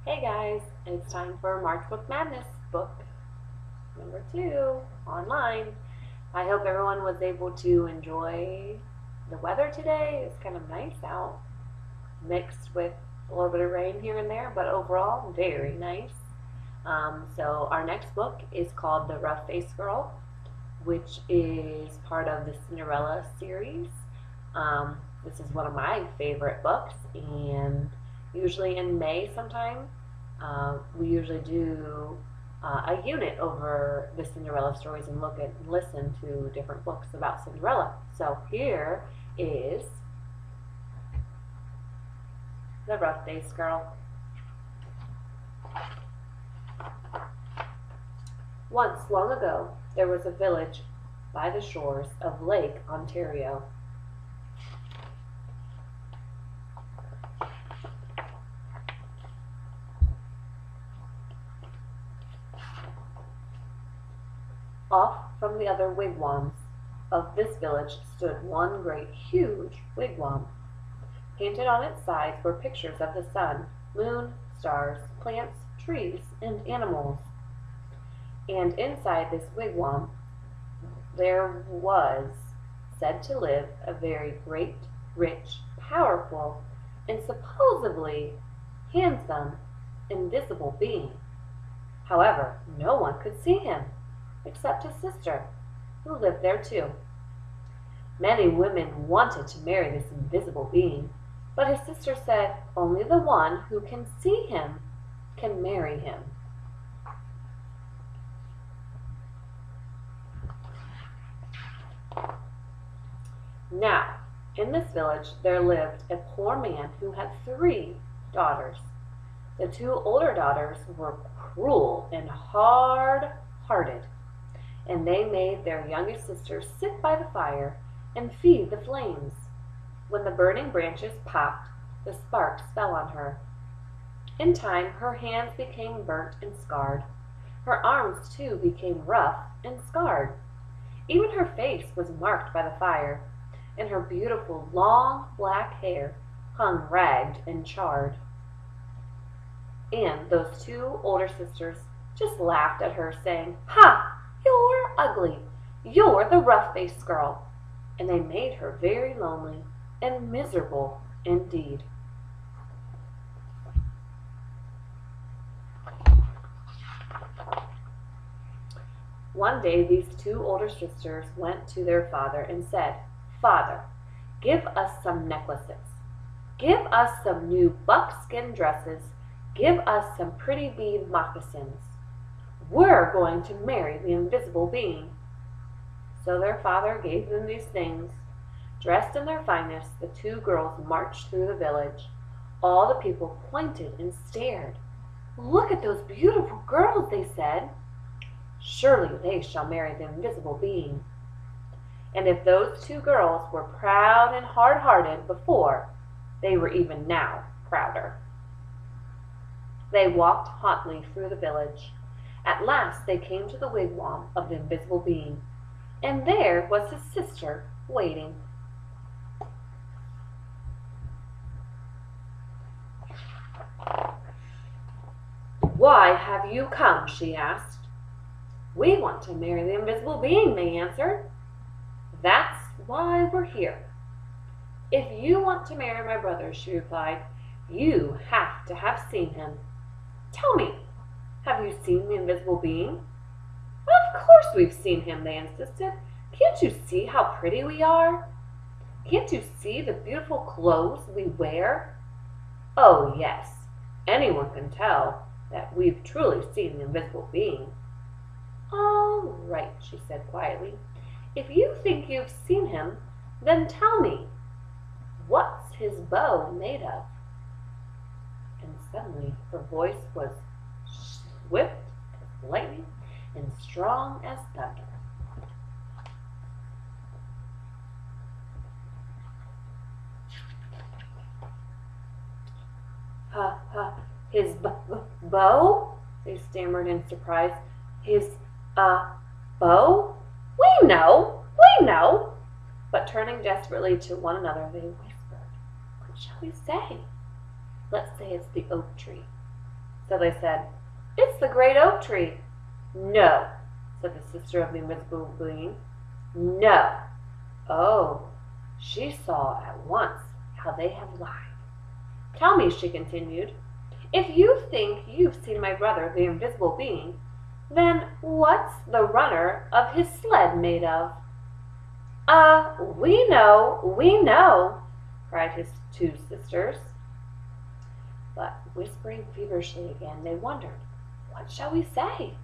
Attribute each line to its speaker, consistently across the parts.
Speaker 1: Hey guys, it's time for March Book Madness book number 2 online. I hope everyone was able to enjoy the weather today. It's kind of nice out, mixed with a little bit of rain here and there, but overall very nice. So our next book is called The Rough-Faced Girl, which is part of the Cinderella series. This is one of my favorite books, and usually in May sometime, we usually do a unit over the Cinderella stories and look at and listen to different books about Cinderella. So here is The Rough-Faced Girl. Once, long ago, there was a village by the shores of Lake Ontario. Off from the other wigwams of this village stood one great huge wigwam. Painted on its sides were pictures of the sun, moon, stars, plants, trees, and animals. And inside this wigwam there was said to live a very great, rich, powerful, and supposedly handsome, invisible being. However, no one could see him except his sister, who lived there too. Many women wanted to marry this invisible being, but his sister said only the one who can see him can marry him. Now, in this village there lived a poor man who had 3 daughters. The 2 older daughters were cruel and hard-hearted, and they made their youngest sister sit by the fire and feed the flames. When the burning branches popped, the sparks fell on her. In time, her hands became burnt and scarred. Her arms, too, became rough and scarred. Even her face was marked by the fire, and her beautiful long black hair hung ragged and charred. And those 2 older sisters just laughed at her, saying, "Ha! You're ugly. You're the rough-faced girl." And they made her very lonely and miserable indeed. One day these 2 older sisters went to their father and said, "Father, give us some necklaces. Give us some new buckskin dresses. Give us some pretty bead moccasins. We're going to marry the invisible being." So their father gave them these things. Dressed in their finest, the 2 girls marched through the village. All the people pointed and stared. "Look at those beautiful girls," they said. "Surely they shall marry the invisible being." And if those 2 girls were proud and hard-hearted before, they were even now prouder. They walked hotly through the village. At last they came to the wigwam of the invisible being, and there was his sister waiting. "Why have you come?" she asked. "We want to marry the invisible being," they answered. "That's why we're here." "If you want to marry my brother," she replied, "you have to have seen him. Tell me, have you seen the invisible being?" "Of course we've seen him," they insisted. "Can't you see how pretty we are? Can't you see the beautiful clothes we wear?" "Oh, yes, anyone can tell that we've truly seen the invisible being." "All right," she said quietly. "If you think you've seen him, then tell me, what's his bow made of?" And suddenly her voice was swift as lightning and strong as thunder. His bow?" they stammered in surprise. "His, bow? We know! We know!" But turning desperately to one another, they whispered, "What shall we say?" "Let's say it's the oak tree," So they said, "It's the great oak tree." "No," said the sister of the invisible being. "No." Oh, she saw at once how they had lied. "Tell me," she continued, "if you think you've seen my brother, the invisible being, then what's the runner of his sled made of?" We know," cried his two sisters. But whispering feverishly again, they wondered, "What shall we say?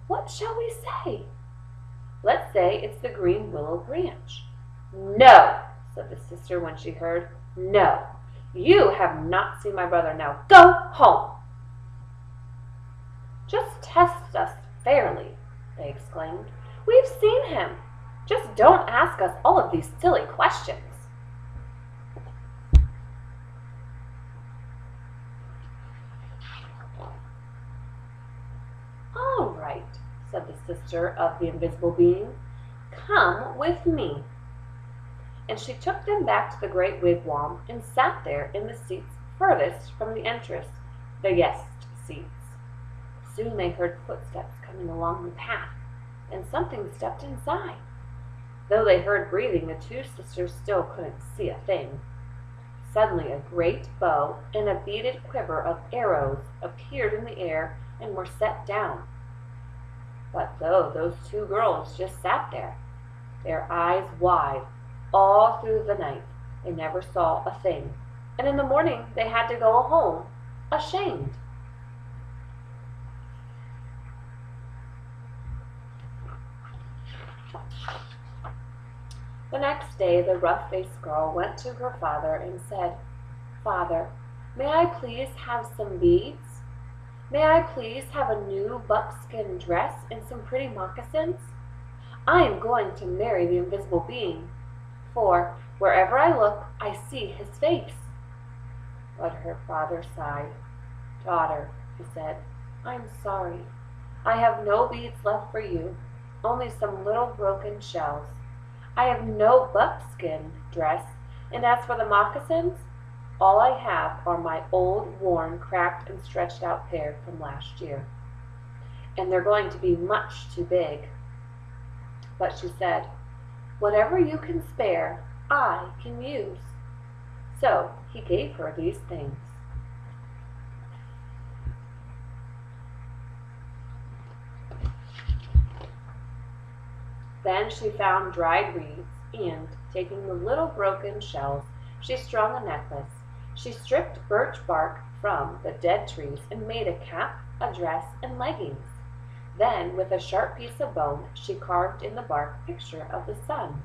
Speaker 1: What shall we say?" "Let's say it's the green willow branch." "No," said the sister when she heard. "No, you have not seen my brother. Now go home." "Just test us fairly," they exclaimed. "We've seen him. Just don't ask us all of these silly questions." "All right," said the sister of the invisible being. "Come with me." And she took them back to the great wigwam and sat there in the seats furthest from the entrance, the guest seats. Soon they heard footsteps coming along the path, and something stepped inside. Though they heard breathing, the two sisters still couldn't see a thing. Suddenly a great bow and a beaded quiver of arrows appeared in the air and were set down. But though those two girls just sat there, their eyes wide, all through the night, they never saw a thing, and in the morning they had to go home ashamed. The next day the rough-faced girl went to her father and said, "Father, may I please have some beads? May I please have a new buckskin dress and some pretty moccasins? I am going to marry the invisible being, for wherever I look I see his face." But her father sighed. "Daughter," he said, "I'm sorry. I have no beads left for you, only some little broken shells. I have no buckskin dress, and as for the moccasins, all I have are my old, worn, cracked, and stretched out pair from last year, and they're going to be much too big." But she said, "Whatever you can spare, I can use." So he gave her these things. Then she found dried reeds, and, taking the little broken shells, she strung a necklace. She stripped birch bark from the dead trees and made a cap, a dress, and leggings. Then, with a sharp piece of bone, she carved in the bark a picture of the sun,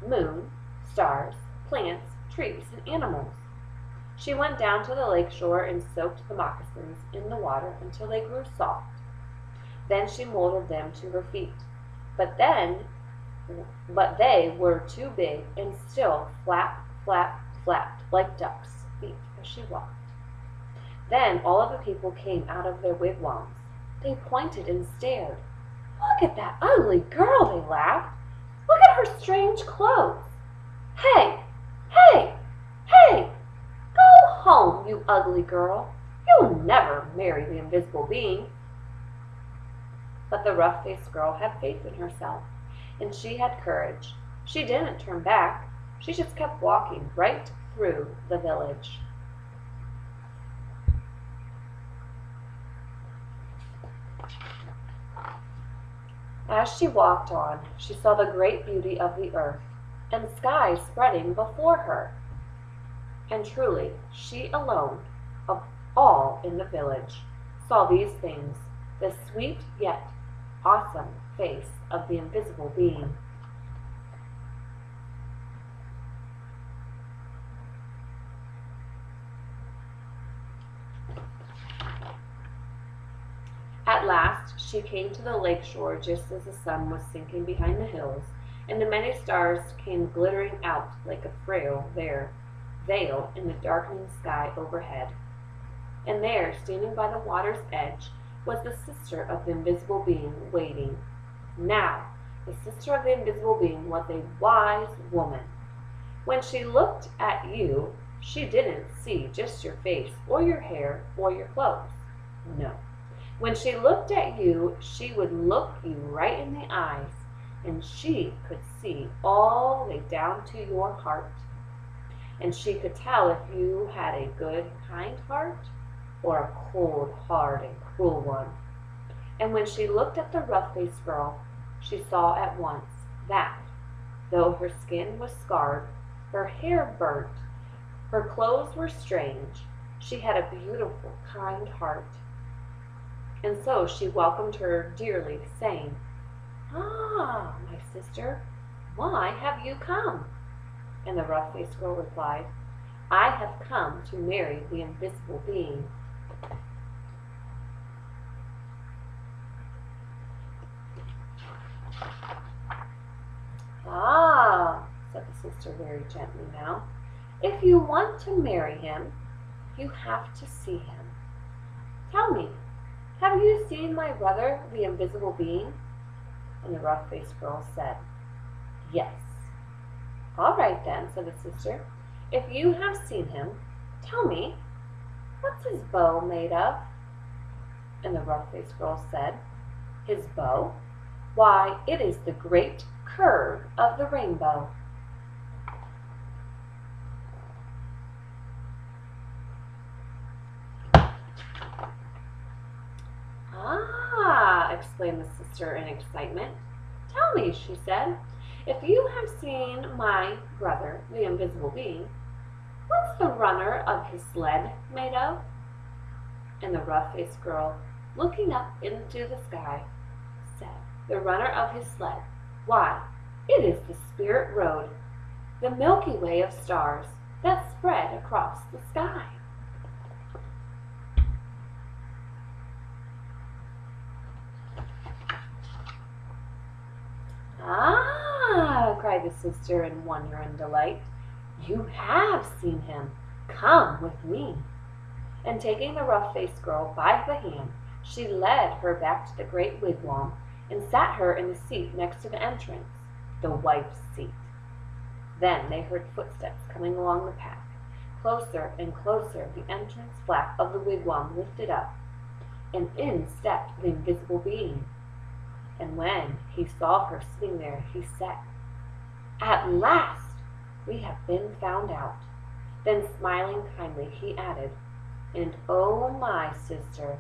Speaker 1: moon, stars, plants, trees, and animals. She went down to the lake shore and soaked the moccasins in the water until they grew soft. Then she molded them to her feet. But they were too big and still flapped like ducks' feet as she walked. Then all of the people came out of their wigwams. They pointed and stared. "Look at that ugly girl," they laughed. "Look at her strange clothes. Hey, hey, hey, go home, you ugly girl. You'll never marry the invisible being." But the rough-faced girl had faith in herself, and she had courage. She didn't turn back. She just kept walking right through the village. As she walked on, she saw the great beauty of the earth and sky spreading before her. And truly, she alone, of all in the village, saw these things, the sweet yet awesome face of the invisible being. At last she came to the lake shore just as the sun was sinking behind the hills, and the many stars came glittering out like a frail veil in the darkening sky overhead. And there, standing by the water's edge, was the sister of the invisible being waiting. Now, the sister of the invisible being was a wise woman. When she looked at you, she didn't see just your face or your hair or your clothes. No. When she looked at you, she would look you right in the eyes, and she could see all the way down to your heart. And she could tell if you had a good, kind heart or a cold, hard, and cruel one. And when she looked at the rough-faced girl, she saw at once that, though her skin was scarred, her hair burnt, her clothes were strange, she had a beautiful, kind heart. And so she welcomed her dearly, saying, "Ah, my sister, why have you come?" And the rough-faced girl replied, "I have come to marry the invisible being." "Ah," said the sister very gently now, "if you want to marry him, you have to see him. Tell me, have you seen my brother, the invisible being?" And the rough-faced girl said, "Yes." "All right then," said the sister, "if you have seen him, tell me, what's his bow made of?" And the rough-faced girl said, "His bow? Why, it is the great curve of the rainbow." "Ah," exclaimed the sister in excitement. "Tell me," she said, "if you have seen my brother, the invisible being, what's the runner of his sled made of?" And the rough-faced girl, looking up into the sky, said, "The runner of his sled, why, it is the spirit road, the Milky Way of stars that spread across the sky." "Ah," cried the sister in wonder and delight, "you have seen him. Come with me." And taking the rough-faced girl by the hand, she led her back to the great wigwam and sat her in the seat next to the entrance, the wife's seat. Then they heard footsteps coming along the path. Closer and closer the entrance flap of the wigwam lifted up, and in stepped the invisible being. And when he saw her sitting there, he said, "At last we have been found out." Then smiling kindly, he added, "And oh my sister,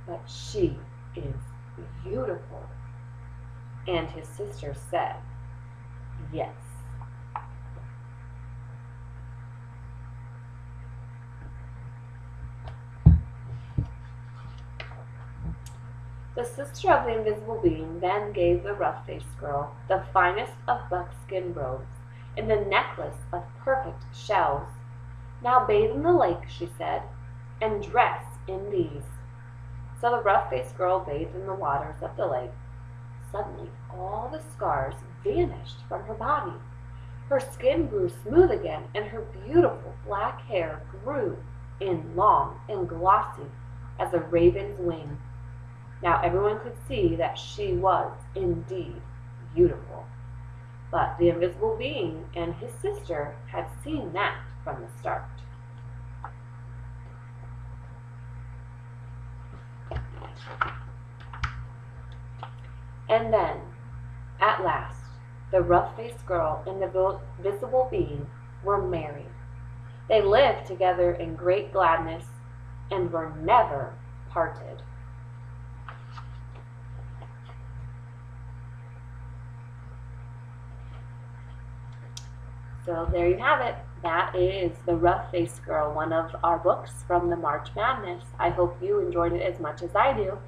Speaker 1: but she is beautiful." And his sister said, "Yes." The sister of the invisible being then gave the rough-faced girl the finest of buckskin robes and the necklace of perfect shells. "Now bathe in the lake," she said, "and dress in these." So the rough-faced girl bathed in the waters of the lake. Suddenly all the scars vanished from her body. Her skin grew smooth again, and her beautiful black hair grew in long and glossy as a raven's wing. Now everyone could see that she was indeed beautiful. But the invisible being and his sister had seen that from the start. And then, at last, the rough-faced girl and the invisible being were married. They lived together in great gladness and were never parted. So there you have it. That is The Rough-Faced Girl, one of our books from the March Madness. I hope you enjoyed it as much as I do.